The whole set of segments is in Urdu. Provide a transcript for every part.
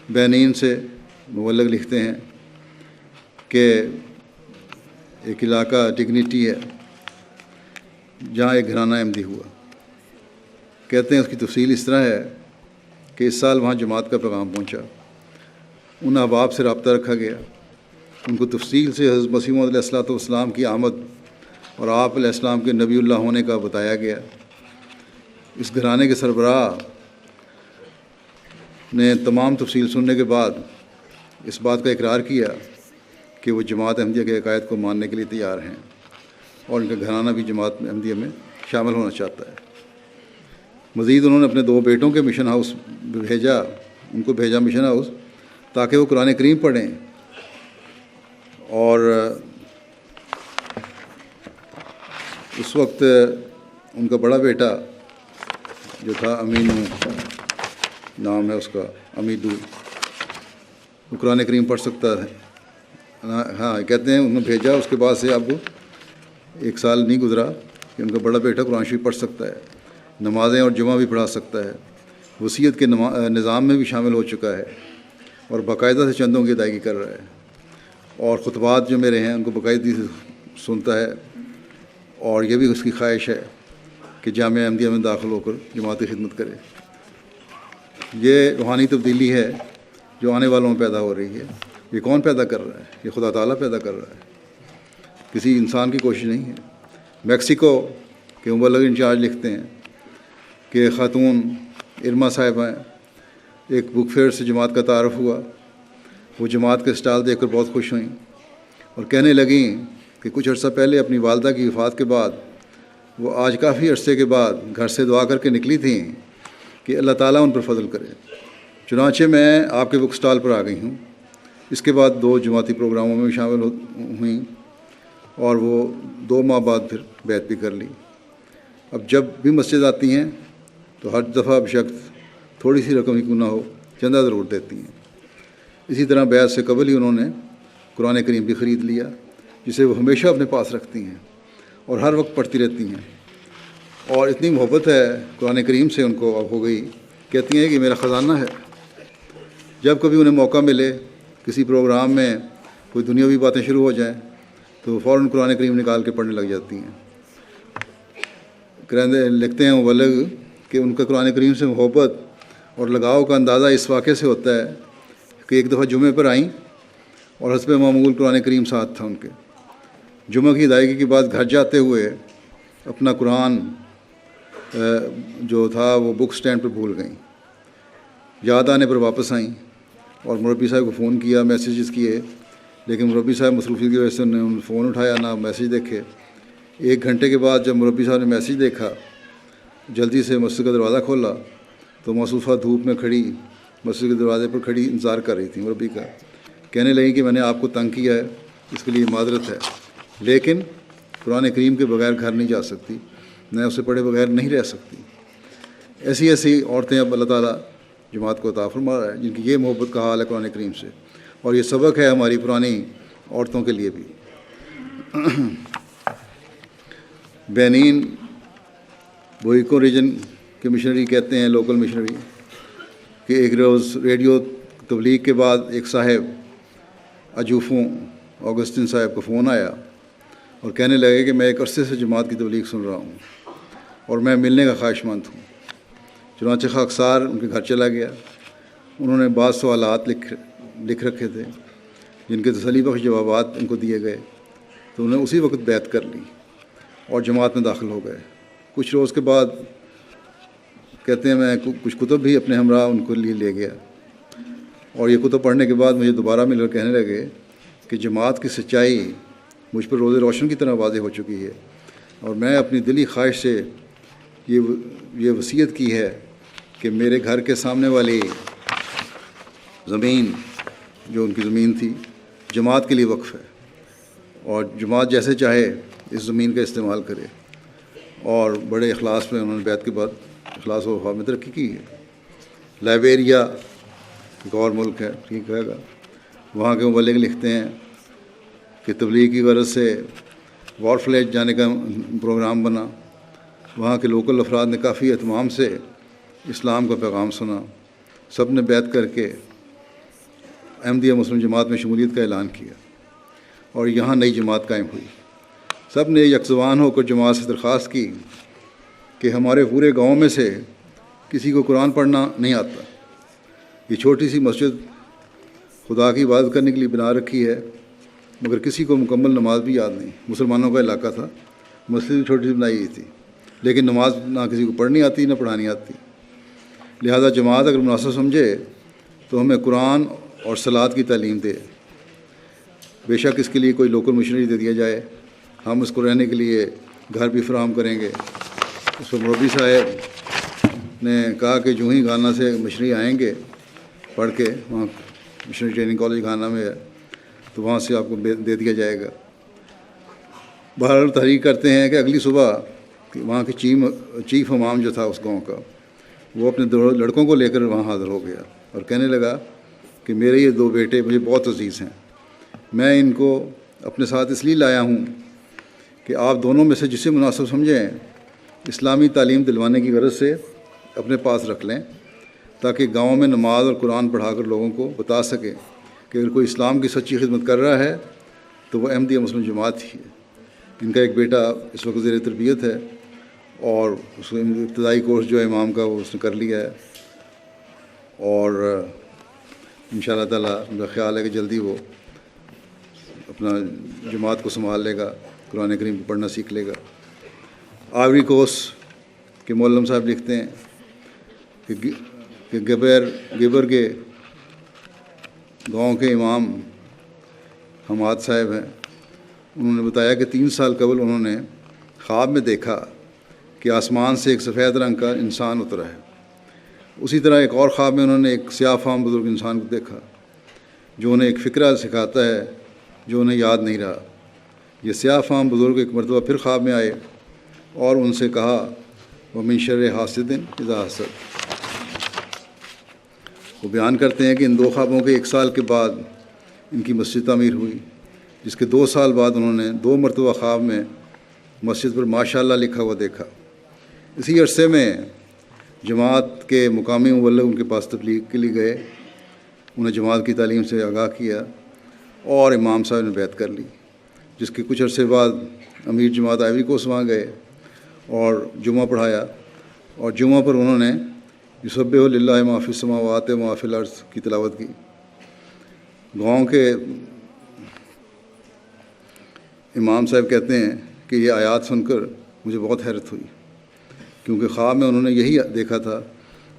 بینین سے مبلغ لکھتے ہیں کہ ایک علاقہ ڈگنیٹی ہے جہاں ایک گھرانہ احمدی ہوا. کہتے ہیں اس کی تفصیل اس طرح ہے کہ اس سال وہاں جماعت کا پیغام پہنچا. ان احباب سے رابطہ رکھا گیا. ان کو تفصیل سے حضرت مسیح موعود علیہ السلام کی آمد اور آپ علیہ السلام کے نبی اللہ ہونے کا بتایا گیا. اس گھرانے کے سربراہ نے تمام تفصیل سننے کے بعد اس بات کا اقرار کیا کہ وہ جماعت احمدیہ کے عقائد کو ماننے کے لیے تیار ہیں اور ان کا گھرانہ بھی جماعت احمدیہ میں شامل ہونا چاہتا ہے. مزید انہوں نے اپنے 2 بیٹوں کے مشن ہاؤس بھیجا مشن ہاؤس تاکہ وہ قرآن کریم پڑھیں. اور اس وقت ان کا بڑا بیٹا جو تھا امینو نام ہے اس کا، امیدو، وہ قرآن کریم پڑھ سکتا ہے. ہاں کہتے ہیں انہوں نے بھیجا. اس کے بعد سے اب 1 سال نہیں گزرا کہ ان کا بڑا بیٹا قرآن شریف پڑھ سکتا ہے، نمازیں اور جمعہ بھی پڑھا سکتا ہے، وصیت کے نظام میں بھی شامل ہو چکا ہے اور باقاعدہ سے چندوں کی ادائیگی کر رہا ہے. اور خطبات جو میرے ہیں ان کو باقاعدگی سے سنتا ہے. اور یہ بھی اس کی خواہش ہے کہ جامعہ احمدیہ میں داخل ہو کر جماعتی خدمت کرے. یہ روحانی تبدیلی ہے جو آنے والوں میں پیدا ہو رہی ہے. یہ کون پیدا کر رہا ہے؟ یہ خدا تعالیٰ پیدا کر رہا ہے، کسی انسان کی کوشش نہیں ہے. میکسیکو کے مبلغ انچارج لکھتے ہیں کہ خاتون ارما صاحبہ ایک بک فیئر سے جماعت کا تعارف ہوا. وہ جماعت کے اسٹال دیکھ کر بہت خوش ہوئیں اور کہنے لگیں کہ کچھ عرصہ پہلے اپنی والدہ کی وفات کے بعد وہ آج کافی عرصے کے بعد گھر سے دعا کر کے نکلی تھیں کہ اللہ تعالیٰ ان پر فضل کرے. چنانچہ میں آپ کے بک اسٹال پر آ گئی ہوں. اس کے بعد 2 جماعتی پروگراموں میں شامل ہوئیں اور وہ 2 ماہ بعد پھر بیعت بھی کر لی. اب جب بھی مسجد آتی ہیں تو ہر دفعہ بشک تھوڑی سی رقم ہی کیوں نہ ہو چندہ ضرور دیتی ہیں. اسی طرح بیعت سے قبل ہی انہوں نے قرآن کریم بھی خرید لیا جسے وہ ہمیشہ اپنے پاس رکھتی ہیں اور ہر وقت پڑھتی رہتی ہیں. اور اتنی محبت ہے قرآن کریم سے ان کو اب ہو گئی، کہتی ہیں کہ میرا خزانہ ہے. جب کبھی انہیں موقع ملے کسی پروگرام میں کوئی دنیاوی باتیں شروع ہو جائیں تو وہ فوراً قرآن کریم نکال کے پڑھنے لگ جاتی ہیں. لکھتے ہیں مبلغ کہ ان کا قرآن کریم سے محبت اور لگاؤ کا اندازہ اس واقعے سے ہوتا ہے کہ ایک دفعہ جمعے پر آئیں اور حسب معمول قرآن کریم ساتھ تھا ان کے. جمعہ کی ادائیگی کے بعد گھر جاتے ہوئے اپنا قرآن جو تھا وہ بک سٹینڈ پر بھول گئیں. یاد آنے پر واپس آئیں اور مربی صاحب کو فون کیا، میسیجز کیے، لیکن مربی صاحب مصروفیت کی وجہ سے انہوں نے فون اٹھایا نہ میسیج دیکھے. 1 گھنٹے کے بعد جب مربی صاحب نے میسیج دیکھا، جلدی سے مسجد کا دروازہ کھولا تو موصوفہ دھوپ میں کھڑی مسجد کے دروازے پر کھڑی انتظار کر رہی تھی مربی کا. کہنے لگی کہ میں نے آپ کو تنگ کیا ہے، اس کے لیے معذرت ہے، لیکن قرآن کریم کے بغیر گھر نہیں جا سکتی، میں اسے پڑھے بغیر نہیں رہ سکتی. ایسی ایسی عورتیں اب اللہ تعالیٰ جماعت کو عطا فرما رہا ہے جن کی یہ محبت کا حال ہے قرآن کریم سے. اور یہ سبق ہے ہماری پرانی عورتوں کے لیے بھی. بینین بوئیکو ریجن کے مشنری کہتے ہیں، لوکل مشنری، کہ ایک روز ریڈیو تبلیغ کے بعد ایک صاحب اجوفوں آگسٹن صاحب کو فون آیا اور کہنے لگے کہ میں ایک عرصے سے جماعت کی تبلیغ سن رہا ہوں اور میں ملنے کا خواہش مند ہوں. چنانچہ خاکسار ان کے گھر چلا گیا. انہوں نے بعض سوالات لکھ رکھے تھے جن کے تسلی بخش جوابات ان کو دیے گئے تو انہیں اسی وقت بیعت کر لی اور جماعت میں داخل ہو گئے. کچھ روز کے بعد کہتے ہیں میں کچھ کتب بھی اپنے ہمراہ ان کو لیے لے گیا اور یہ کتب پڑھنے کے بعد مجھے دوبارہ مل کر کہنے لگے کہ جماعت کی سچائی مجھ پر روز روشن کی طرح واضح ہو چکی ہے اور میں اپنی دلی خواہش سے یہ وصیت کی ہے کہ میرے گھر کے سامنے والی زمین جو ان کی زمین تھی جماعت کے لیے وقف ہے اور جماعت جیسے چاہے اس زمین کا استعمال کرے. اور بڑے اخلاص میں انہوں نے بیعت کے بعد اخلاص و وفا میں ترقی کی ہے. لائبیریا ایک اور ملک ہے، ٹھیک رہے گا، وہاں کے مبلغ لکھتے ہیں کہ تبلیغ کی غرض سے وارفلیج جانے کا پروگرام بنا. وہاں کے لوکل افراد نے کافی اہتمام سے اسلام کا پیغام سنا. سب نے بیعت کر کے احمدیہ مسلم جماعت میں شمولیت کا اعلان کیا اور یہاں نئی جماعت قائم ہوئی۔ سب نے یکزبان ہو کر جماعت سے درخواست کی کہ ہمارے پورے گاؤں میں سے کسی کو قرآن پڑھنا نہیں آتا، یہ چھوٹی سی مسجد خدا کی عبادت کرنے کے لیے بنا رکھی ہے، مگر کسی کو مکمل نماز بھی یاد نہیں۔ مسلمانوں کا علاقہ تھا، مسجد بھی چھوٹی سی بنائی ہوئی تھی، لیکن نماز نہ کسی کو پڑھنی آتی نہ پڑھانی آتی۔ لہذا جماعت اگر مناسب سمجھے تو ہمیں قرآن اور صلاۃ کی تعلیم دے۔ بے شک اس کے لیے کوئی لوکل مشنری دے دیا جائے، ہم اس کو رہنے کے لیے گھر بھی فراہم کریں گے۔ اس پر مربی صاحب نے کہا کہ جو ہی گانا سے مشنری آئیں گے پڑھ کے، وہاں مشنری ٹریننگ کالج گانا میں ہے، تو وہاں سے آپ کو دے دیا جائے گا۔ بہرحال تحریک کرتے ہیں کہ اگلی صبح وہاں کے چیف امام جو تھا اس گاؤں کا، وہ اپنے 2 لڑکوں کو لے کر وہاں حاضر ہو گیا اور کہنے لگا کہ میرے یہ 2 بیٹے مجھے بہت عزیز ہیں، میں ان کو اپنے ساتھ اس لیے لایا ہوں کہ آپ دونوں میں سے جسے مناسب سمجھیں اسلامی تعلیم دلوانے کی غرض سے اپنے پاس رکھ لیں، تاکہ گاؤں میں نماز اور قرآن پڑھا کر لوگوں کو بتا سکے کہ اگر کوئی اسلام کی سچی خدمت کر رہا ہے تو وہ احمدیہ مسلم جماعت ہی ہے۔ ان کا ایک بیٹا اس وقت زیر تربیت ہے اور اس کو ابتدائی کورس جو ہے امام کا وہ اس نے کر لیا ہے، اور انشاءاللہ تعالیٰ میرا خیال ہے کہ جلدی وہ اپنا جماعت کو سنبھال لے گا، قرآن کریم کو پڑھنا سیکھ لے گا۔ آئیوری کوسٹ کے معلم صاحب لکھتے ہیں کہ گبر کے گاؤں کے امام حماد صاحب ہیں، انہوں نے بتایا کہ 3 سال قبل انہوں نے خواب میں دیکھا کہ آسمان سے ایک سفید رنگ کا انسان اترا ہے۔ اسی طرح ایک اور خواب میں انہوں نے ایک سیاہ فام بزرگ انسان کو دیکھا جو انہیں ایک فقرہ سکھاتا ہے جو انہیں یاد نہیں رہا۔ یہ سیاہ فام بزرگ ایک مرتبہ پھر خواب میں آئے اور ان سے کہا وَمِن شَرِّ حاسد اذا حسد۔ وہ بیان کرتے ہیں کہ ان 2 خوابوں کے 1 سال کے بعد ان کی مسجد تعمیر ہوئی، جس کے 2 سال بعد انہوں نے 2 مرتبہ خواب میں مسجد پر ماشاءاللہ لکھا ہوا دیکھا۔ اسی عرصے میں جماعت کے مقامی مبلغ ان کے پاس تبلیغ کے لیے گئے، انہیں جماعت کی تعلیم سے آگاہ کیا اور امام صاحب نے بیعت کر لی، جس کے کچھ عرصے بعد امیر جماعت آئیوری کوسٹ وہاں گئے اور جمعہ پڑھایا، اور جمعہ پر انہوں نے یسبح للہ ما فی السماوات و ما فی الارض کی تلاوت کی۔ گاؤں کے امام صاحب کہتے ہیں کہ یہ آیات سن کر مجھے بہت حیرت ہوئی، کیونکہ خواب میں انہوں نے یہی دیکھا تھا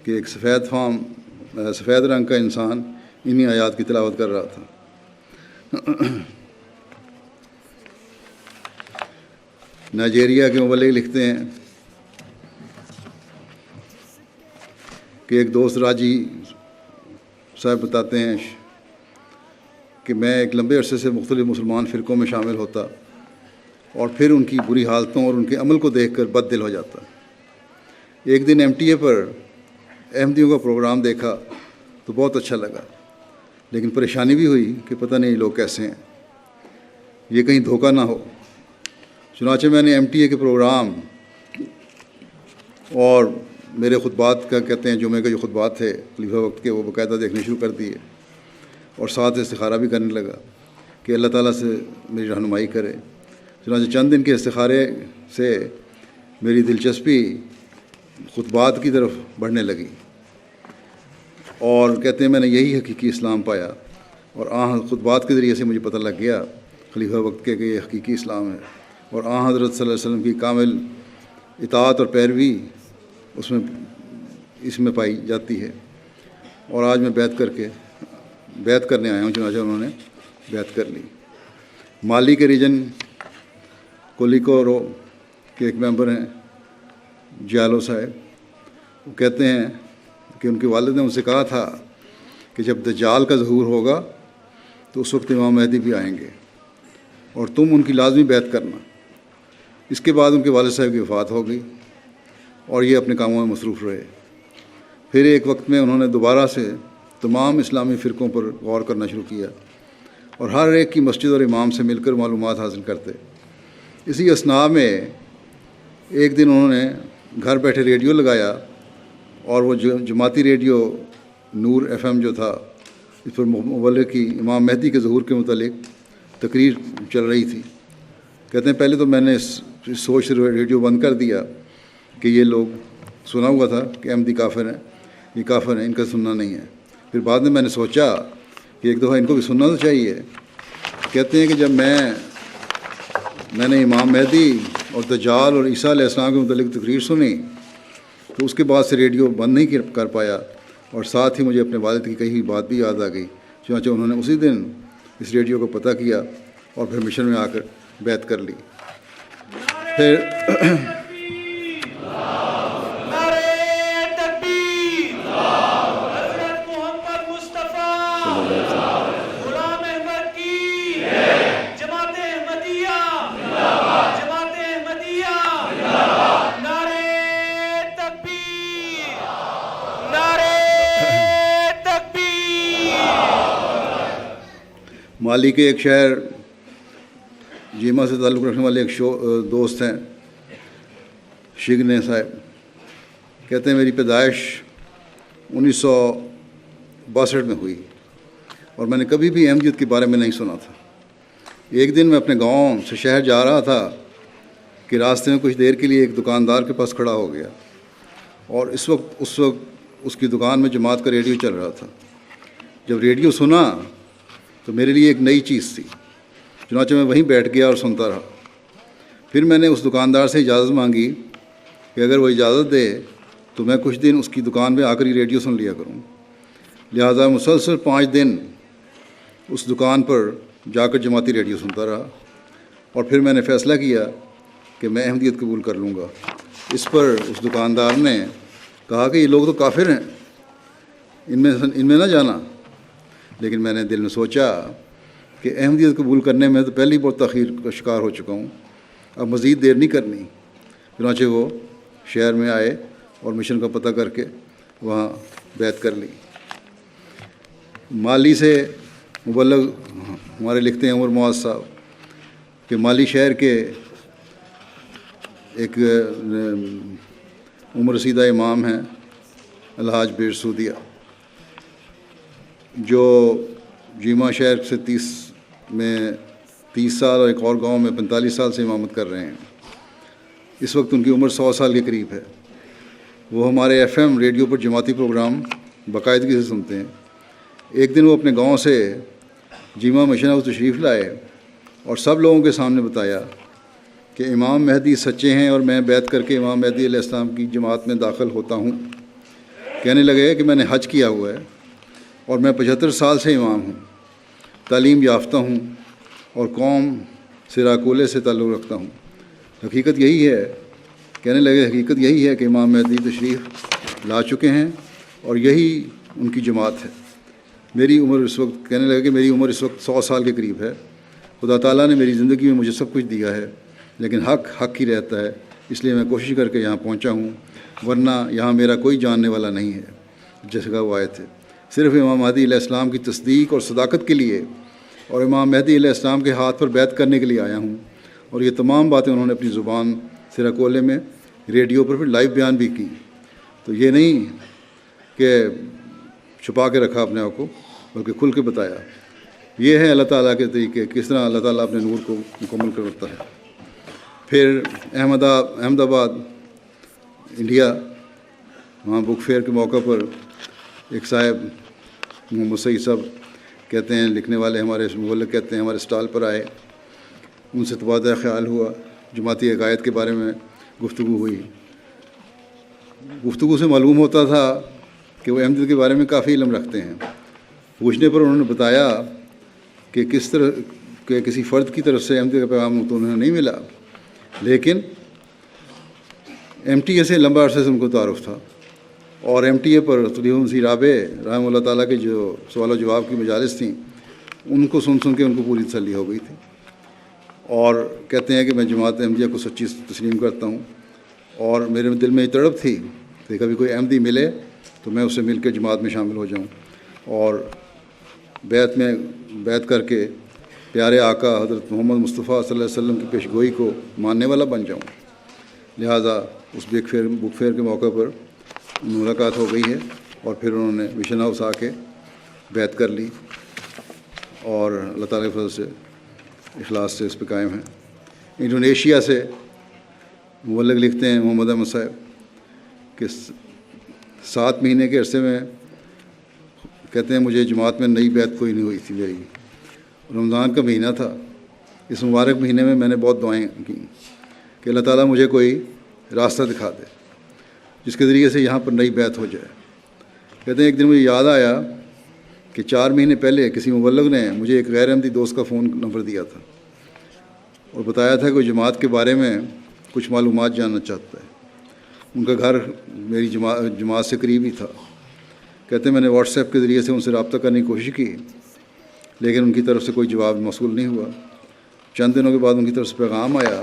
کہ ایک سفید رنگ کا انسان انہی آیات کی تلاوت کر رہا تھا۔ نائجیریا کے مبلغ لکھتے ہیں کہ ایک دوست راجی صاحب بتاتے ہیں کہ میں ایک لمبے عرصے سے مختلف مسلمان فرقوں میں شامل ہوتا اور پھر ان کی بری حالتوں اور ان کے عمل کو دیکھ کر بد دل ہو جاتا۔ ایک دن MTA پر احمدیوں کا پروگرام دیکھا تو بہت اچھا لگا، لیکن پریشانی بھی ہوئی کہ پتہ نہیں لوگ کیسے ہیں، یہ کہیں دھوکہ نہ ہو۔ چنانچہ میں نے MTA کے پروگرام اور میرے خطبات کا کہتے ہیں جمعے کے جو خطبات تھے خلیفہ وقت کے، وہ باقاعدہ دیکھنے شروع کر دیے اور ساتھ استخارہ بھی کرنے لگا کہ اللہ تعالیٰ سے میری رہنمائی کرے۔ چنانچہ چند دن کے استخارے سے میری دلچسپی خطبات کی طرف بڑھنے لگی اور کہتے ہیں میں نے یہی حقیقی اسلام پایا، اور خطبات کے ذریعے سے مجھے پتہ لگ گیا خلیفہ وقت کے کہ یہ حقیقی اسلام ہے، اور حضرت صلی اللہ علیہ وسلم کی کامل اطاعت اور پیروی اس میں پائی جاتی ہے۔ اور آج میں بیعت کرنے آیا ہوں، چنانچہ انہوں نے بیعت کر لی۔ مالی کے ریجن کولیکورو کے ایک ممبر ہیں جیالو صاحب، وہ کہتے ہیں کہ ان کے والد نے ان سے کہا تھا کہ جب دجال کا ظہور ہوگا تو اس وقت امام مہدی بھی آئیں گے اور تم ان کی لازمی بیعت کرنا۔ اس کے بعد ان کے والد صاحب کی وفات ہو گئی اور یہ اپنے کاموں میں مصروف رہے۔ پھر ایک وقت میں انہوں نے دوبارہ سے تمام اسلامی فرقوں پر غور کرنا شروع کیا اور ہر ایک کی مسجد اور امام سے مل کر معلومات حاصل کرتے۔ اسی اثناء میں ایک دن انہوں نے گھر بیٹھے ریڈیو لگایا اور وہ جماعتی ریڈیو نور FM جو تھا اس پر مبلغ کی امام مہدی کے ظہور کے متعلق تقریر چل رہی تھی. کہتے ہیں پہلے تو میں نے اس سوچ سے ریڈیو بند کر دیا کہ یہ لوگ سنا ہوا تھا کہ احمدی کافر ہیں، یہ کافر ہیں، ان کا سننا نہیں ہے. پھر بعد میں نے سوچا کہ ایک دفعہ ان کو بھی سننا تو چاہیے. کہتے ہیں کہ جب میں نے امام مہدی اور دجال اور عیسیٰ علیہ السلام کے متعلق تقریر سنی تو اس کے بعد سے ریڈیو بند نہیں کر پایا، اور ساتھ ہی مجھے اپنے والد کی کہی ہوئی بات بھی یاد آ گئی. چنانچہ انہوں نے اسی دن اس ریڈیو کو پتہ کیا اور پھر مشن میں آ کر بیعت کر لی. پھر مالی کے ایک شہر جیما سے تعلق رکھنے والے ایک دوست ہیں شگنے صاحب. کہتے ہیں میری پیدائش 1962 میں ہوئی اور میں نے کبھی بھی احمدیت کے بارے میں نہیں سنا تھا. ایک دن میں اپنے گاؤں سے شہر جا رہا تھا کہ راستے میں کچھ دیر کے لیے ایک دکاندار کے پاس کھڑا ہو گیا، اور اس وقت اس کی دکان میں جماعت کا ریڈیو چل رہا تھا. جب ریڈیو سنا تو میرے لیے ایک نئی چیز تھی، چنانچہ میں وہیں بیٹھ گیا اور سنتا رہا. پھر میں نے اس دکاندار سے اجازت مانگی کہ اگر وہ اجازت دے تو میں کچھ دن اس کی دکان میں آ کر ہی ریڈیو سن لیا کروں. لہٰذا مسلسل 5 دن اس دکان پر جا کر جماعتی ریڈیو سنتا رہا، اور پھر میں نے فیصلہ کیا کہ میں احمدیت قبول کر لوں گا. اس پر اس دکاندار نے کہا کہ یہ لوگ تو کافر ہیں، ان میں نہ جانا. لیکن میں نے دل میں سوچا کہ احمدیت قبول کرنے میں تو پہلے ہی بہت تاخیر کا شکار ہو چکا ہوں، اب مزید دیر نہیں کرنی. چنانچہ وہ شہر میں آئے اور مشن کا پتہ کر کے وہاں بیعت کر لی. مالی سے مبلغ ہمارے لکھتے ہیں عمر معاذ صاحب کہ مالی شہر کے ایک عمر رسیدہ امام ہیں الحاج بیر سودیہ، جو جیما شہر سے 30 سال اور ایک اور گاؤں میں 45 سال سے امامت کر رہے ہیں. اس وقت ان کی عمر 100 سال کے قریب ہے. وہ ہمارے FM ریڈیو پر جماعتی پروگرام باقاعدگی سے سنتے ہیں. ایک دن وہ اپنے گاؤں سے جیما مشن ہاؤس تشریف لائے اور سب لوگوں کے سامنے بتایا کہ امام مہدی سچے ہیں اور میں بیعت کر کے امام مہدی علیہ السلام کی جماعت میں داخل ہوتا ہوں. کہنے لگے کہ میں نے حج کیا ہوا ہے اور میں 75 سال سے امام ہوں، تعلیم یافتہ ہوں اور قوم سراکولے سے تعلق رکھتا ہوں. حقیقت یہی ہے، کہنے لگے حقیقت یہی ہے کہ امام مہدی تشریف لا چکے ہیں اور یہی ان کی جماعت ہے. میری عمر اس وقت کہنے لگے کہ میری عمر اس وقت 100 سال کے قریب ہے. خدا تعالیٰ نے میری زندگی میں مجھے سب کچھ دیا ہے، لیکن حق ہی رہتا ہے، اس لیے میں کوشش کر کے یہاں پہنچا ہوں، ورنہ یہاں میرا کوئی جاننے والا نہیں ہے. جیسے کہ وہ آئے تھے صرف امام مہدی علیہ السلام کی تصدیق اور صداقت کے لیے اور امام مہدی علیہ السلام کے ہاتھ پر بیعت کرنے کے لیے آیا ہوں. اور یہ تمام باتیں انہوں نے اپنی زبان سراکولے میں ریڈیو پر پھر لائیو بیان بھی کی. تو یہ نہیں کہ چھپا کے رکھا اپنے آپ کو، بلکہ کھل کے بتایا. یہ ہے اللہ تعالیٰ کے طریقے، کس طرح اللہ تعالیٰ اپنے نور کو مکمل کرتا ہے. پھر احمد آباد انڈیا، وہاں بک فیئر کے موقع پر ایک صاحب محمد سعید صاحب کہتے ہیں، لکھنے والے ہمارے مبلغ کہتے ہیں، ہمارے اسٹال پر آئے. ان سے تبادلہ خیال ہوا، جماعتی عقائد کے بارے میں گفتگو ہوئی. گفتگو سے معلوم ہوتا تھا کہ وہ احمدیت کے بارے میں کافی علم رکھتے ہیں. پوچھنے پر انہوں نے بتایا کہ کس طرح کہ کسی فرد کی طرف سے احمدیت کا پیغام تو انہیں نہیں ملا، لیکن MTA سے لمبا عرصے سے ان کو تعارف تھا، اور MTA پر تلیہ رابع رحمہ اللہ تعالیٰ کے جو سوال و جواب کی مجالس تھیں ان کو سن کے ان کو پوری تسلی ہو گئی تھی. اور کہتے ہیں کہ میں جماعت احمدیہ کو سچی تسلیم کرتا ہوں، اور میرے دل میں یہ تڑپ تھی کہ کبھی کوئی احمدی ملے تو میں اس سے مل کے جماعت میں شامل ہو جاؤں اور بیعت کر کے پیارے آقا حضرت محمد مصطفیٰ صلی اللہ علیہ وسلم کی پیش گوئی کو ماننے والا بن جاؤں. لہٰذا اس بک فیئر کے موقع پر ملاقات ہو گئی ہے، اور پھر انہوں نے مشن ہاؤس آ کے بیعت کر لی اور اللہ تعالیٰ کے فضل سے اخلاص سے اس پہ قائم ہیں۔ انڈونیشیا سے مبلغ لکھتے ہیں محمد احمد صاحب کہ 7 مہینے کے عرصے میں کہتے ہیں مجھے جماعت میں نئی بیعت کوئی نہیں ہوئی تھی میری۔ رمضان کا مہینہ تھا، اس مبارک مہینے میں میں نے بہت دعائیں کی کہ اللہ تعالیٰ مجھے کوئی راستہ دکھا دے جس کے ذریعے سے یہاں پر نئی بیعت ہو جائے۔ کہتے ہیں ایک دن مجھے یاد آیا کہ 4 مہینے پہلے کسی مبلغ نے مجھے ایک غیر احمدی دوست کا فون نمبر دیا تھا اور بتایا تھا کہ وہ جماعت کے بارے میں کچھ معلومات جاننا چاہتا ہے۔ ان کا گھر میری جماعت سے قریب ہی تھا۔ کہتے ہیں میں نے واٹس ایپ کے ذریعے سے ان سے رابطہ کرنے کی کوشش کی لیکن ان کی طرف سے کوئی جواب موصول نہیں ہوا۔ چند دنوں کے بعد ان کی طرف سے پیغام آیا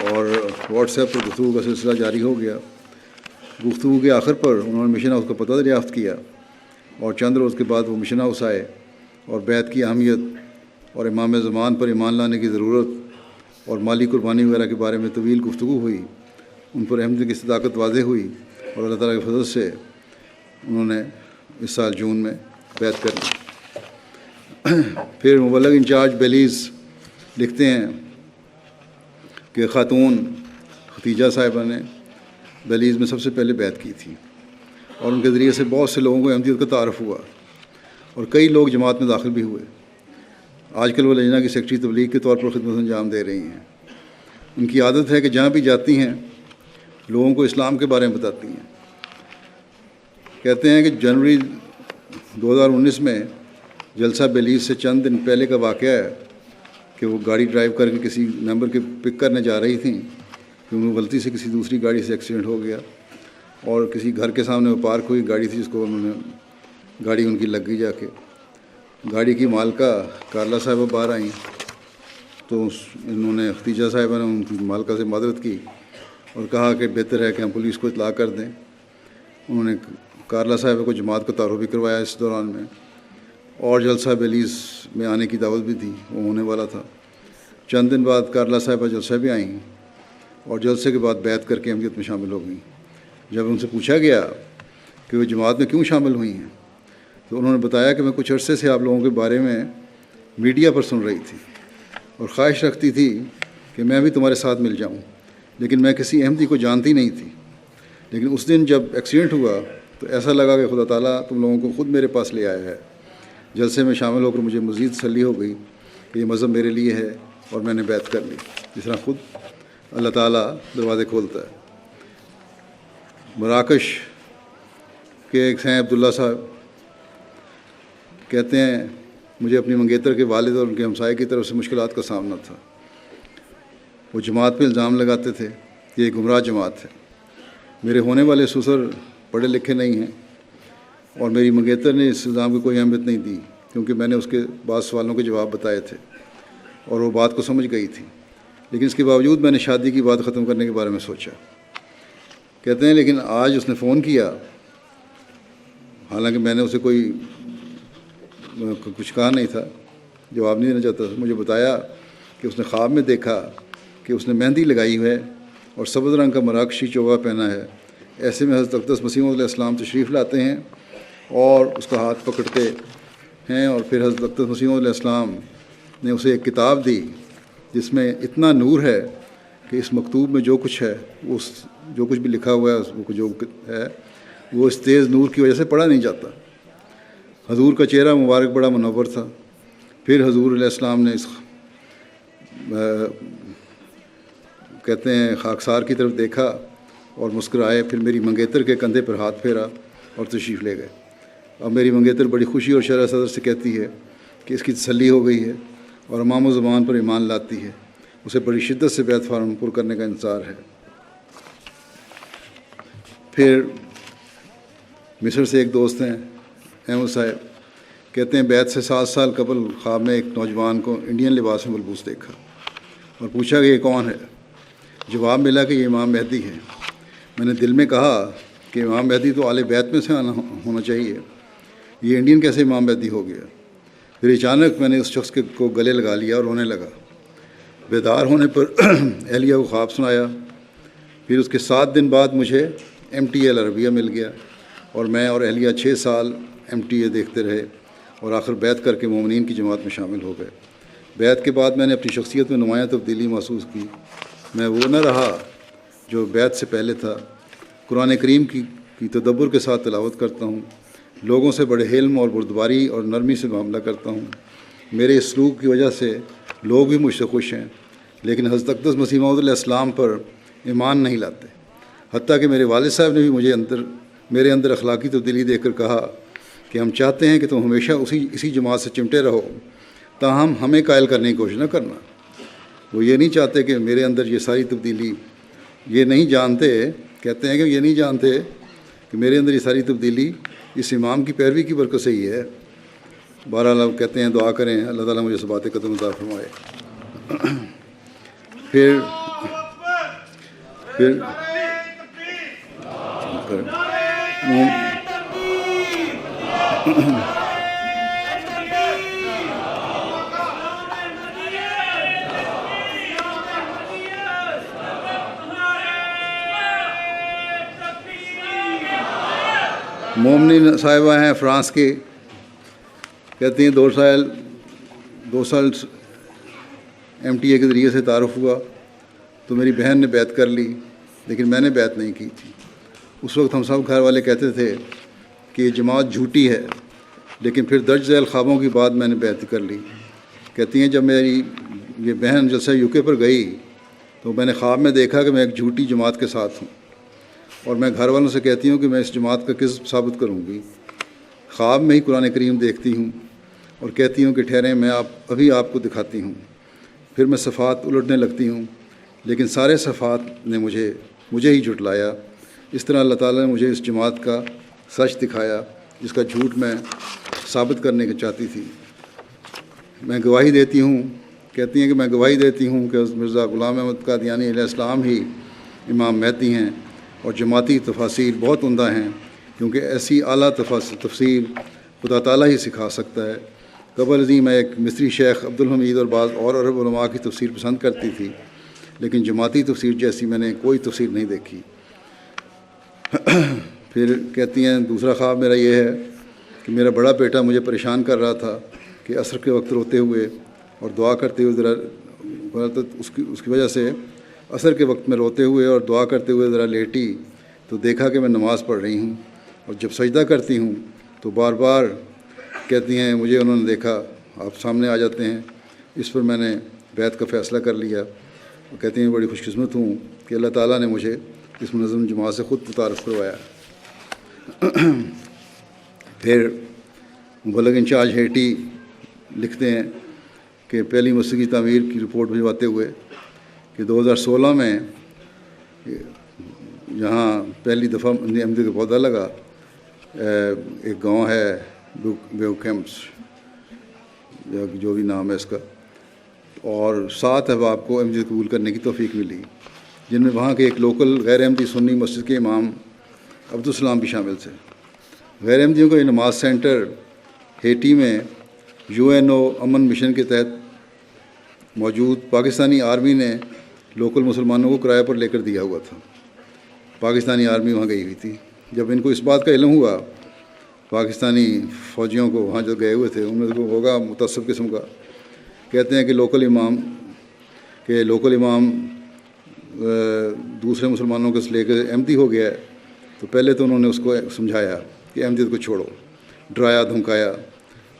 اور واٹس ایپ پر گفتگو کا سلسلہ جاری ہو گیا۔ گفتگو کے آخر پر انہوں نے مشن ہاؤس کا پتہ دریافت کیا اور چند روز کے بعد وہ مشن ہاؤس آئے اور بیعت کی اہمیت اور امام زمان پر ایمان لانے کی ضرورت اور مالی قربانی وغیرہ کے بارے میں طویل گفتگو ہوئی۔ ان پر احمدی کی صداقت واضح ہوئی اور اللہ تعالیٰ کے فضل سے انہوں نے اس سال جون میں بیعت کر لی۔ پھر مبلغ انچارج بیلیز لکھتے ہیں کہ خاتون ختیجہ صاحبہ نے بیلیز میں سب سے پہلے بیعت کی تھی اور ان کے ذریعے سے بہت سے لوگوں کو احمدیت کا تعارف ہوا اور کئی لوگ جماعت میں داخل بھی ہوئے۔ آج کل وہ لجنہ کی سیکرٹری تبلیغ کے طور پر خدمت انجام دے رہی ہیں۔ ان کی عادت ہے کہ جہاں بھی جاتی ہیں لوگوں کو اسلام کے بارے میں بتاتی ہیں۔ کہتے ہیں کہ جنوری 2019 میں جلسہ بیلیز سے چند دن پہلے کا واقعہ ہے کہ وہ گاڑی ڈرائیو کر کے کسی ممبر کے پک کرنے جا رہی تھیں کہ انہوں غلطی سے کسی دوسری گاڑی سے ایکسیڈنٹ ہو گیا اور کسی گھر کے سامنے وہ پارک ہوئی گاڑی تھی جس کو انہوں نے گاڑی ان کی لگ گئی جا کے۔ گاڑی کی مالکہ کارلا صاحبہ باہر آئیں تو انہوں نے ختیجہ صاحبہ نے ان کی مالکہ سے معذرت کی اور کہا کہ بہتر ہے کہ ہم پولیس کو اطلاع کر دیں۔ انہوں نے کارلا صاحبہ کو جماعت کا تعارف بھی کروایا اس دوران میں اور جلسہ بیلیز میں آنے کی دعوت بھی دی، وہ ہونے والا تھا۔ چند دن بعد کارلا صاحبہ جلسہ بھی آئیں اور جلسے کے بعد بیعت کر کے احمدیت میں شامل ہو گئیں۔ جب ان سے پوچھا گیا کہ وہ جماعت میں کیوں شامل ہوئی ہیں تو انہوں نے بتایا کہ میں کچھ عرصے سے آپ لوگوں کے بارے میں میڈیا پر سن رہی تھی اور خواہش رکھتی تھی کہ میں بھی تمہارے ساتھ مل جاؤں، لیکن میں کسی احمدی کو جانتی نہیں تھی۔ لیکن اس دن جب ایکسیڈنٹ ہوا تو ایسا لگا کہ خدا تعالیٰ تم لوگوں کو خود میرے پاس لے آیا ہے۔ جلسے میں شامل ہو کر مجھے مزید تسلی ہو گئی کہ یہ مذہب میرے لیے ہے اور میں نے بیعت کر لی، جس طرح خود اللہ تعالیٰ دروازے کھولتا ہے۔ مراکش کے ایک ہیں عبداللہ صاحب کہتے ہیں مجھے اپنی منگیتر کے والد اور ان کے ہمسائے کی طرف سے مشکلات کا سامنا تھا۔ وہ جماعت پہ الزام لگاتے تھے کہ یہ گمراہ جماعت ہے۔ میرے ہونے والے سسر پڑھے لکھے نہیں ہیں اور میری منگیتر نے اس الزام کو کوئی اہمیت نہیں دی کیونکہ میں نے اس کے بعض سوالوں کے جواب بتائے تھے اور وہ بات کو سمجھ گئی تھی، لیکن اس کے باوجود میں نے شادی کی بات ختم کرنے کے بارے میں سوچا۔ کہتے ہیں لیکن آج اس نے فون کیا، حالانکہ میں نے اسے کوئی کچھ کہا نہیں تھا، جواب نہیں دینا چاہتا تھا۔ مجھے بتایا کہ اس نے خواب میں دیکھا کہ اس نے مہندی لگائی ہے اور سبز رنگ کا مراکشی چوبا پہنا ہے۔ ایسے میں حضرت اقدس مسیح علیہ السلام تشریف لاتے ہیں اور اس کا ہاتھ پکڑتے ہیں اور پھر حضرت اقدس مسیح علیہ السلام نے اسے ایک کتاب دی جس میں اتنا نور ہے کہ اس مکتوب میں جو کچھ ہے جو کچھ بھی لکھا ہوا ہے جو ہے وہ اس تیز نور کی وجہ سے پڑھا نہیں جاتا۔ حضور کا چہرہ مبارک بڑا منور تھا۔ پھر حضور علیہ السلام نے اس کہتے ہیں خاکسار کی طرف دیکھا اور مسکرائے، پھر میری منگیتر کے کندھے پر ہاتھ پھیرا اور تشریف لے گئے۔ اب میری منگیتر بڑی خوشی اور شرح صدر سے کہتی ہے کہ اس کی تسلی ہو گئی ہے اور امام و زمان پر ایمان لاتی ہے، اسے بڑی شدت سے بیعت فارم پر کرنے کا انتظار ہے۔ پھر مصر سے ایک دوست ہیں احمد صاحب، کہتے ہیں بیعت سے 7 سال قبل خواب میں ایک نوجوان کو انڈین لباس میں ملبوس دیکھا اور پوچھا کہ یہ کون ہے۔ جواب ملا کہ یہ امام مہدی ہے۔ میں نے دل میں کہا کہ امام مہدی تو اہل بیت میں سے ہونا چاہیے، یہ انڈین کیسے امام مہدی ہو گیا؟ پھر اچانک میں نے اس شخص کو گلے لگا لیا اور رونے لگا۔ بیدار ہونے پر اہلیہ کو خواب سنایا۔ پھر اس کے 7 دن بعد مجھے MTL عربیہ مل گیا اور میں اور اہلیہ 6 سال MTA دیکھتے رہے اور آخر بیعت کر کے مومنین کی جماعت میں شامل ہو گئے۔ بیعت کے بعد میں نے اپنی شخصیت میں نمایاں تبدیلی محسوس کی۔ میں وہ نہ رہا جو بیعت سے پہلے تھا۔ قرآن کریم کی تدبر کے ساتھ تلاوت کرتا ہوں، لوگوں سے بڑے حلم اور بردباری اور نرمی سے معاملہ کرتا ہوں۔ میرے اس سلوک کی وجہ سے لوگ بھی مجھ سے خوش ہیں، لیکن حضرت اقدس مسیح موعود علیہ السلام پر ایمان نہیں لاتے۔ حتیٰ کہ میرے والد صاحب نے بھی میرے اندر اخلاقی تبدیلی دیکھ کر کہا کہ ہم چاہتے ہیں کہ تم ہمیشہ اسی جماعت سے چمٹے رہو، تاہم ہمیں قائل کرنے کی کوشش نہ کرنا۔ وہ یہ نہیں چاہتے کہ میرے اندر یہ ساری تبدیلی، یہ نہیں جانتے، کہتے ہیں کہ یہ نہیں جانتے کہ میرے اندر یہ ساری تبدیلی اس امام کی پیروی کی برکت سے ہی ہے۔ بہرحال آپ کہتے ہیں دعا کریں اللہ تعالیٰ مجھے ثبات قدم عطا فرمائے۔ پھر مومنی صاحبہ ہیں فرانس کے، کہتے ہیں 2 سال MTA کے ذریعے سے تعارف ہوا تو میری بہن نے بیعت کر لی، لیکن میں نے بیعت نہیں کی تھی۔ اس وقت ہم سب گھر والے کہتے تھے کہ یہ جماعت جھوٹی ہے، لیکن پھر درج ذیل خوابوں کی بعد میں نے بیعت کر لی۔ کہتی ہیں جب میری یہ بہن جلسہ UK پر گئی تو میں نے خواب میں دیکھا کہ میں ایک جھوٹی جماعت کے ساتھ ہوں، اور میں گھر والوں سے کہتی ہوں کہ میں اس جماعت کا کذب ثابت کروں گی۔ خواب میں ہی قرآن کریم دیکھتی ہوں اور کہتی ہوں کہ ٹھہریں میں ابھی آپ کو دکھاتی ہوں۔ پھر میں صفحات الٹنے لگتی ہوں، لیکن سارے صفحات نے مجھے ہی جھٹلایا۔ اس طرح اللہ تعالیٰ نے مجھے اس جماعت کا سچ دکھایا جس کا جھوٹ میں ثابت کرنے کی چاہتی تھی۔ میں گواہی دیتی ہوں، کہتی ہیں کہ میں گواہی دیتی ہوں کہ حضرت مرزا غلام احمد قادیانی علیہ السلام ہی امام مہدی ہیں، اور جماعتی تفاسیر بہت عمدہ ہیں، کیونکہ ایسی اعلیٰ تفسیر خدا تعالیٰ ہی سکھا سکتا ہے۔ قبل ازیں میں ایک مصری شیخ عبدالحمید اور بعض اور عرب علماء کی تفسیر پسند کرتی تھی، لیکن جماعتی تفسیر جیسی میں نے کوئی تفسیر نہیں دیکھی۔ پھر کہتی ہیں دوسرا خواب میرا یہ ہے کہ میرا بڑا بیٹا مجھے پریشان کر رہا تھا کہ عصر کے وقت روتے ہوئے اور دعا کرتے ہوئے اس کی وجہ سے عصر کے وقت میں روتے ہوئے اور دعا کرتے ہوئے ذرا لیٹی تو دیکھا کہ میں نماز پڑھ رہی ہوں، اور جب سجدہ کرتی ہوں تو بار بار کہتی ہیں مجھے انہوں نے دیکھا، آپ سامنے آ جاتے ہیں۔ اس پر میں نے بیعت کا فیصلہ کر لیا، اور کہتی ہیں بڑی خوش قسمت ہوں کہ اللہ تعالیٰ نے مجھے اس منظم جماعت سے خود متعارف کروایا۔ پھر مبلغ انچارج ہیٹی لکھتے ہیں کہ پہلی مسجد کی تعمیر کی رپورٹ بھجواتے ہوئے کہ 2016 میں یہاں پہلی دفعہ MTA کا پودا لگا۔ ایک گاؤں ہے بیوکیمپس یا جو بھی نام ہے اس کا، اور 7 احباب کو MTA قبول کرنے کی توفیق ملی، جن میں وہاں کے ایک لوکل غیر احمدی سنی مسجد کے امام عبدالسلام بھی شامل تھے۔ غیر احمدیوں کا یہ نماز سینٹر ہیٹی میں UNO امن مشن کے تحت موجود پاکستانی آرمی نے لوکل مسلمانوں کو کرائے پر لے کر دیا ہوا تھا۔ پاکستانی آرمی وہاں گئی ہوئی تھی۔ جب ان کو اس بات کا علم ہوا، پاکستانی فوجیوں کو وہاں جو گئے ہوئے تھے ان میں کو ہوگا متعصب قسم کا، کہتے ہیں کہ لوکل امام دوسرے مسلمانوں کو لے کے احمدی ہو گیا ہے، تو پہلے تو انہوں نے اس کو سمجھایا کہ احمدیت کو چھوڑو، ڈرایا دھمکایا،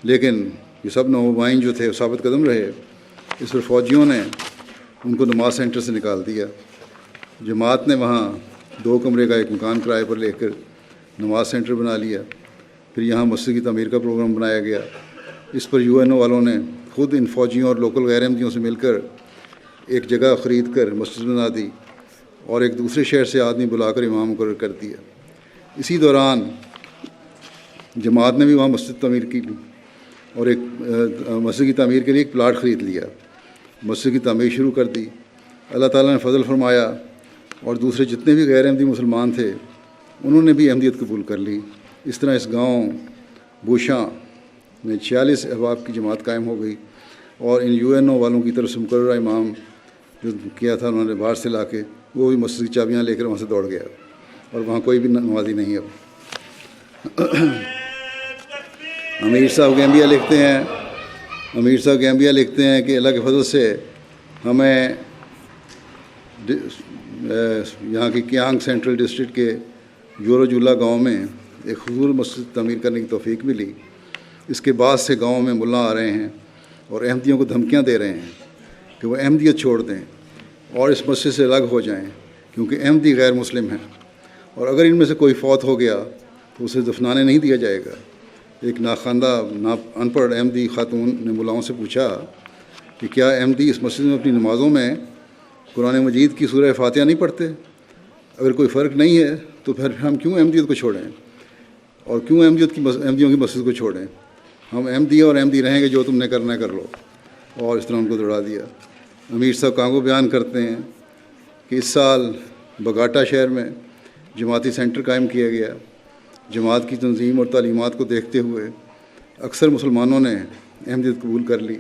لیکن یہ سب نومائن جو تھے ثابت قدم رہے۔ اس پر فوجیوں نے ان کو نماز سینٹر سے نکال دیا۔ جماعت نے وہاں 2 کمرے کا ایک مکان کرائے پر لے کر نماز سینٹر بنا لیا۔ پھر یہاں مسجد کی تعمیر کا پروگرام بنایا گیا۔ اس پر UNO والوں نے خود ان فوجیوں اور لوکل غیر احمدیوں سے مل کر ایک جگہ خرید کر مسجد بنا دی، اور ایک دوسرے شہر سے آدمی بلا کر امام مقرر کر دیا۔ اسی دوران جماعت نے بھی وہاں مسجد تعمیر کی، اور ایک مسجد کی تعمیر کے لیے ایک پلاٹ خرید لیا، مسجد کی تعمیر شروع کر دی۔ اللہ تعالیٰ نے فضل فرمایا، اور دوسرے جتنے بھی غیر احمدی مسلمان تھے انہوں نے بھی احمدیت قبول کر لی۔ اس طرح اس گاؤں بوشاں میں 46 احباب کی جماعت قائم ہو گئی، اور ان UNO والوں کی طرف سے مقررہ امام جو کیا تھا انہوں نے باہر سے لا کے، وہ بھی مسجد کی چابیاں لے کر وہاں سے دوڑ گیا، اور وہاں کوئی بھی نمازی نہیں اب۔ امیر صاحب گیمبیا لکھتے ہیں کہ اللہ کے فضل سے ہمیں یہاں کی کیانگ سینٹرل ڈسٹرکٹ کے یورو جولا گاؤں میں ایک حضور مسجد تعمیر کرنے کی توفیق ملی. اس کے بعد سے گاؤں میں ملا آ رہے ہیں اور احمدیوں کو دھمکیاں دے رہے ہیں کہ وہ احمدیت چھوڑ دیں اور اس مسجد سے الگ ہو جائیں، کیونکہ احمدی غیر مسلم ہیں، اور اگر ان میں سے کوئی فوت ہو گیا تو اسے دفنانے نہیں دیا جائے گا. ایک ناخواندہ ان پڑھ احمدی خاتون نے ملاؤں سے پوچھا کہ کیا احمدی اس مسجد میں اپنی نمازوں میں قرآن مجید کی سورہ فاتحہ نہیں پڑھتے؟ اگر کوئی فرق نہیں ہے تو پھر ہم کیوں احمدیت کو چھوڑیں، اور کیوں احمدیوں کی مسجد کو چھوڑیں؟ ہم احمدی اور احمدی رہیں گے، جو تم نے کرنا ہے کر لو. اور اس طرح ان کو دوڑا دیا. امیر صاحب کانگو بیان کرتے ہیں کہ اس سال بگاٹا شہر میں جماعتی سینٹر قائم کیا گیا. جماعت کی تنظیم اور تعلیمات کو دیکھتے ہوئے اکثر مسلمانوں نے احمدیت قبول کر لی،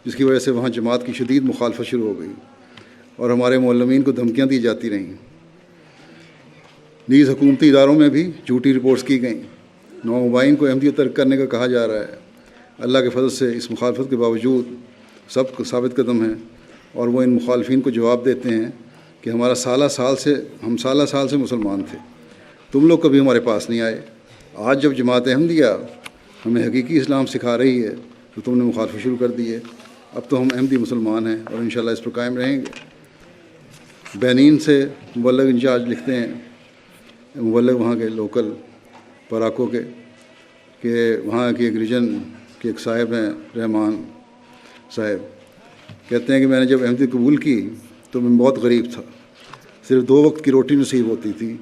جس کی وجہ سے وہاں جماعت کی شدید مخالفت شروع ہو گئی اور ہمارے معلمین کو دھمکیاں دی جاتی رہیں. نیز حکومتی اداروں میں بھی جھوٹی رپورٹس کی گئیں. نومبائن کو احمدیت ترک کرنے کا کہا جا رہا ہے. اللہ کے فضل سے اس مخالفت کے باوجود سب ثابت قدم ہیں، اور وہ ان مخالفین کو جواب دیتے ہیں کہ ہم سالہ سال سے مسلمان تھے، تم لوگ کبھی ہمارے پاس نہیں آئے. آج جب جماعت احمدیہ ہمیں حقیقی اسلام سکھا رہی ہے تو تم نے مخالفت شروع کر دی ہے. اب تو ہم احمدی مسلمان ہیں اور انشاءاللہ اس پر قائم رہیں گے. بینین سے مبلغ انچارج لکھتے ہیں، مبلغ وہاں کے لوکل پراکو کے، کہ وہاں کی ایک ریجن کے ایک صاحب ہیں رحمان صاحب، کہتے ہیں کہ میں نے جب احمدیت قبول کی تو میں بہت غریب تھا، صرف 2 وقت کی روٹی نصیب ہوتی تھی.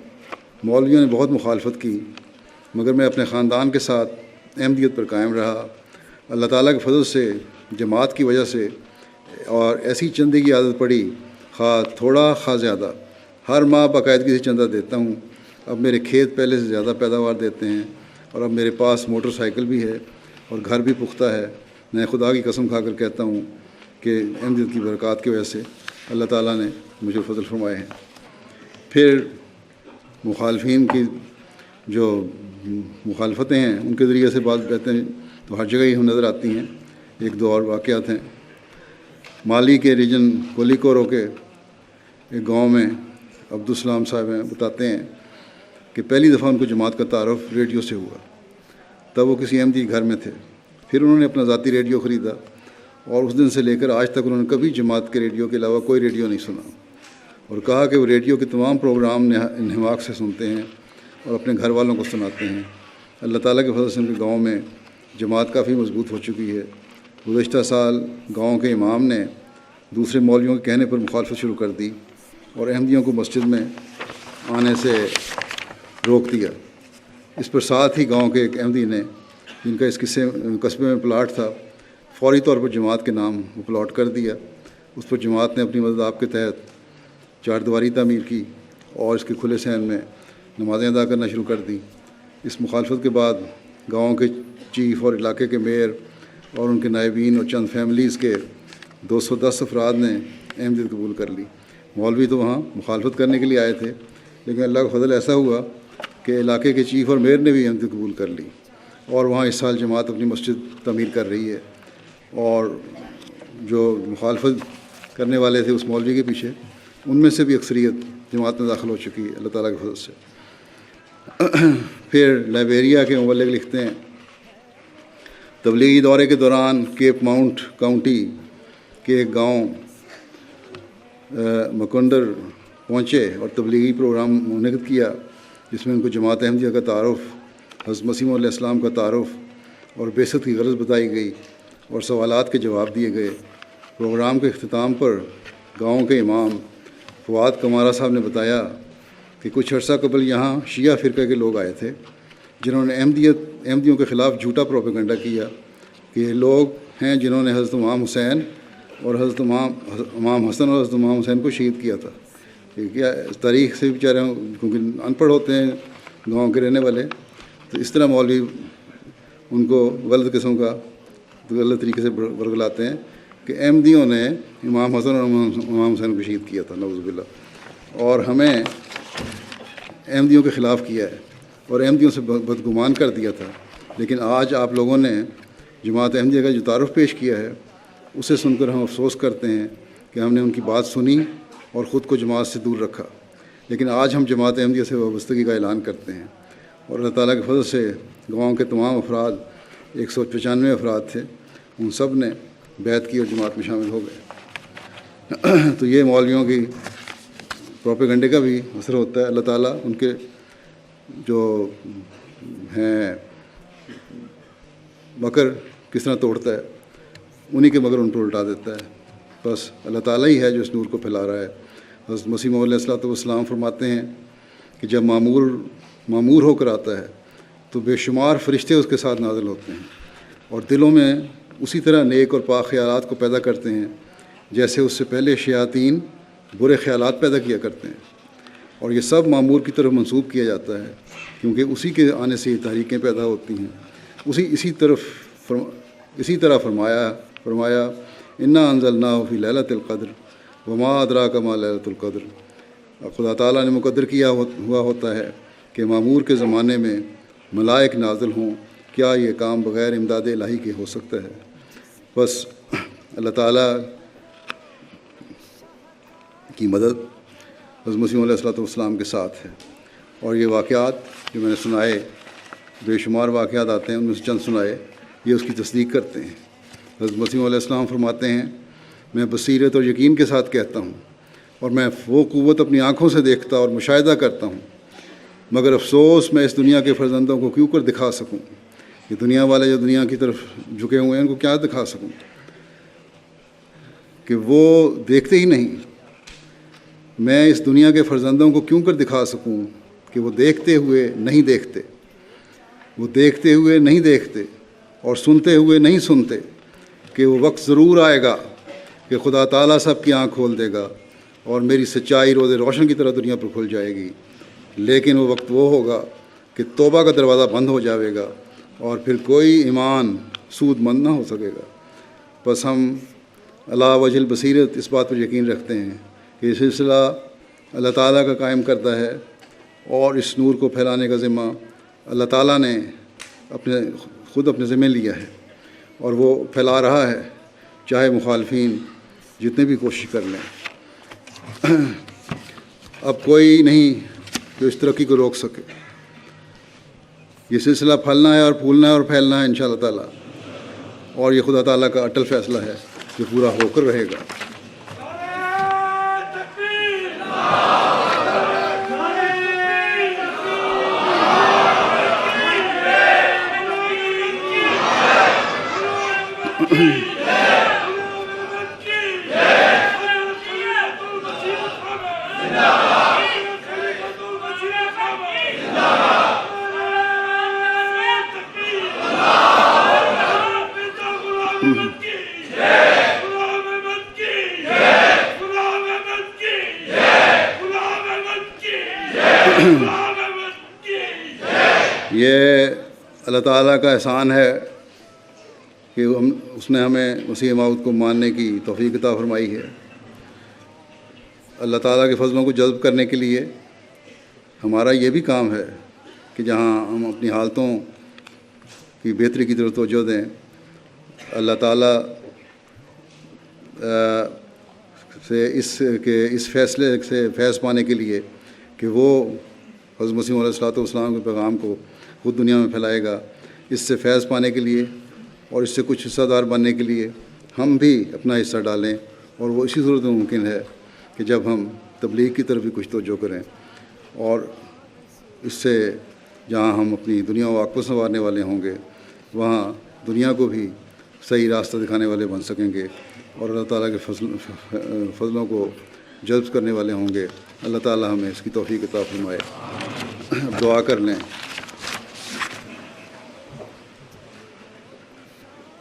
مولویوں نے بہت مخالفت کی مگر میں اپنے خاندان کے ساتھ احمدیت پر قائم رہا. اللہ تعالیٰ کے فضل سے جماعت کی وجہ سے اور ایسی چندے کی عادت پڑی، خواہ تھوڑا خواہ زیادہ، ہر ماہ باقاعدگی سے چندہ دیتا ہوں. اب میرے کھیت پہلے سے زیادہ پیداوار دیتے ہیں، اور اب میرے پاس موٹر سائیکل بھی ہے اور گھر بھی پختہ ہے. میں خدا کی قسم کھا کر کہتا ہوں کہ احمدیت کی برکات کی وجہ سے اللہ تعالیٰ نے مجھے فضل فرمائے ہیں. پھر مخالفین کی جو مخالفتیں ہیں ان کے ذریعے سے بات کہتے ہیں تو ہر جگہ ہی ہم نظر آتی ہیں. 1-2 اور واقعات ہیں. مالی کے ریجن کولیکورو کے ایک گاؤں میں عبدالسلام صاحب ہیں، بتاتے ہیں کہ پہلی دفعہ ان کو جماعت کا تعارف ریڈیو سے ہوا. تب وہ کسی احمدی گھر میں تھے. پھر انہوں نے اپنا ذاتی ریڈیو خریدا اور اس دن سے لے کر آج تک انہوں نے کبھی جماعت کے ریڈیو کے علاوہ کوئی ریڈیو نہیں سنا، اور کہا کہ وہ ریڈیو کے تمام پروگرام انہماک سے سنتے ہیں اور اپنے گھر والوں کو سناتے ہیں. اللہ تعالیٰ کے فضل سے ان کے گاؤں میں جماعت کافی مضبوط ہو چکی ہے. گزشتہ سال گاؤں کے امام نے دوسرے مولویوں کے کہنے پر مخالفت شروع کر دی اور احمدیوں کو مسجد میں آنے سے روک دیا. اس پر ساتھ ہی گاؤں کے ایک احمدی نے، جن کا اس قصبے میں پلاٹ تھا، فوری طور پر جماعت کے نام وہ پلاٹ کر دیا. اس پر جماعت نے اپنی مدد آپ کے تحت 4 دیواری تعمیر کی اور اس کے کھلے صحن میں نمازیں ادا کرنا شروع کر دی. اس مخالفت کے بعد گاؤں کے چیف اور علاقے کے میئر اور ان کے نائبین اور چند فیملیز کے 210 افراد نے احمدیت قبول کر لی. مولوی تو وہاں مخالفت کرنے کے لیے آئے تھے، لیکن اللہ کا فضل ایسا ہوا کہ علاقے کے چیف اور میئر نے بھی احمدیت قبول کر لی، اور وہاں اس سال جماعت اپنی مسجد تعمیر کر رہی ہے. اور جو مخالفت کرنے والے تھے اس مولوی کے پیچھے، ان میں سے بھی اکثریت جماعت میں داخل ہو چکی ہے اللہ تعالیٰ کے فضل سے. پھر لائبیریا کے مبلغ لکھتے ہیں، تبلیغی دورے کے دوران کیپ ماؤنٹ کاؤنٹی کے ایک گاؤں مکنڈر پہنچے اور تبلیغی پروگرام منعقد کیا، جس میں ان کو جماعت احمدیہ کا تعارف، حضرت مسیح علیہ السلام کا تعارف اور بعثت کی غرض بتائی گئی اور سوالات کے جواب دیے گئے. پروگرام کے اختتام پر گاؤں کے امام فواد کمارا صاحب نے بتایا کہ کچھ عرصہ قبل یہاں شیعہ فرقہ کے لوگ آئے تھے جنہوں نے احمدیوں کے خلاف جھوٹا پروپیگنڈا کیا کہ یہ لوگ ہیں جنہوں نے حضرت امام حسین اور حضرت امام حسن اور حضرت امام حسین کو شہید کیا تھا. کیا تاریخ سے بیچارے کیونکہ ان پڑھ ہوتے ہیں گاؤں کے رہنے والے، تو اس طرح مولوی ان کو غلط قسم کا غلط طریقے سے برگلاتے ہیں کہ احمدیوں نے امام حسن اور امام حسین کو شہید کیا تھا، نعوذ باللہ، اور ہمیں احمدیوں کے خلاف کیا ہے اور احمدیوں سے بدگمان کر دیا تھا. لیکن آج آپ لوگوں نے جماعت احمدیہ کا جو تعارف پیش کیا ہے اسے سن کر ہم افسوس کرتے ہیں کہ ہم نے ان کی بات سنی اور خود کو جماعت سے دور رکھا، لیکن آج ہم جماعت احمدیہ سے وابستگی کا اعلان کرتے ہیں، اور اللہ تعالیٰ کے فضل سے گاؤں کے تمام افراد 195 افراد تھے، ان سب نے بیعت کی اور جماعت میں شامل ہو گئے۔ تو یہ مولویوں کی پروپیگنڈے کا بھی اثر ہوتا ہے، اللہ تعالیٰ ان کے جو ہیں مکر کس طرح توڑتا ہے، انہی کے مگر ان پر الٹا دیتا ہے۔ بس اللہ تعالیٰ ہی ہے جو اس نور کو پھیلا رہا ہے۔ حضرت مسیح موعود علیہ الصلوۃ والسلام فرماتے ہیں کہ جب معمور ہو کر آتا ہے تو بے شمار فرشتے اس کے ساتھ نازل ہوتے ہیں اور دلوں میں اسی طرح نیک اور پاک خیالات کو پیدا کرتے ہیں جیسے اس سے پہلے شیاطین برے خیالات پیدا کیا کرتے ہیں، اور یہ سب معمور کی طرف منسوب کیا جاتا ہے کیونکہ اسی کے آنے سے یہ تحریکیں پیدا ہوتی ہیں۔ اسی طرح فرمایا انا انزلناہ فی لیلۃ القدر وما ادراک ما لیلۃ القدر۔ خدا تعالیٰ نے مقدر کیا ہوا ہوتا ہے کہ معمور کے زمانے میں ملائک نازل ہوں، کیا یہ کام بغیر امداد الہی کے ہو سکتا ہے؟ بس اللہ تعالیٰ کی مدد حضرت مسیح علیہ الصلوۃ والسلام کے ساتھ ہے، اور یہ واقعات جو میں نے سنائے، بے شمار واقعات آتے ہیں، ان میں سے چند سنائے، یہ اس کی تصدیق کرتے ہیں۔ حضرت مسیح علیہ السلام فرماتے ہیں میں بصیرت اور یقین کے ساتھ کہتا ہوں، اور میں وہ قوت اپنی آنکھوں سے دیکھتا اور مشاہدہ کرتا ہوں، مگر افسوس میں اس دنیا کے فرزندوں کو کیوں کر دکھا سکوں؟ یہ دنیا والے جو دنیا کی طرف جھکے ہوئے ہیں ان کو کیا دکھا سکوں کہ وہ دیکھتے ہی نہیں؟ میں اس دنیا کے فرزندوں کو کیوں کر دکھا سکوں کہ وہ دیکھتے ہوئے نہیں دیکھتے، وہ دیکھتے ہوئے نہیں دیکھتے اور سنتے ہوئے نہیں سنتے، کہ وہ وقت ضرور آئے گا کہ خدا تعالیٰ سب کی آنکھ کھول دے گا اور میری سچائی روز روشن کی طرح دنیا پر کھل جائے گی، لیکن وہ وقت وہ ہوگا کہ توبہ کا دروازہ بند ہو جائے گا اور پھر کوئی ایمان سود مند نہ ہو سکے گا۔ بس ہم علی وجہ البصیرت اس بات پر یقین رکھتے ہیں کہ یہ سلسلہ اللہ تعالیٰ کا قائم کرتا ہے، اور اس نور کو پھیلانے کا ذمہ اللہ تعالیٰ نے خود اپنے ذمہ لیا ہے، اور وہ پھیلا رہا ہے چاہے مخالفین جتنے بھی کوشش کر لیں۔ اب کوئی نہیں جو اس ترقی کو روک سکے۔ یہ سلسلہ پھلنا ہے اور پھولنا ہے اور پھیلنا ہے انشاءاللہ تعالیٰ، اور یہ خدا تعالیٰ کا اٹل فیصلہ ہے جو پورا ہو کر رہے گا۔ یہ اللہ تعالیٰ کا احسان ہے کہ اس نے ہمیں مسیح موعود کو ماننے کی توفیق عطا فرمائی ہے۔ اللہ تعالیٰ کے فضلوں کو جذب کرنے کے لیے ہمارا یہ بھی کام ہے کہ جہاں ہم اپنی حالتوں کی بہتری کی طرف توجہ دیں، اللہ تعالیٰ سے اس فیصلے سے فیض پانے کے لیے کہ وہ حضرت مسیح علیہ الصلوۃ والسلام کے پیغام کو خود دنیا میں پھیلائے گا، اس سے فیض پانے کے لیے اور اس سے کچھ حصہ دار بننے کے لیے ہم بھی اپنا حصہ ڈالیں، اور وہ اسی صورت میں ممکن ہے کہ جب ہم تبلیغ کی طرف بھی کچھ توجہ کریں، اور اس سے جہاں ہم اپنی دنیا و عاقبت سنوارنے والے ہوں گے وہاں دنیا کو بھی صحیح راستہ دکھانے والے بن سکیں گے، اور اللہ تعالیٰ کے فضلوں کو جذب کرنے والے ہوں گے۔ اللہ تعالیٰ ہمیں اس کی توفیق عطا فرمائے۔ دعا کر لیں۔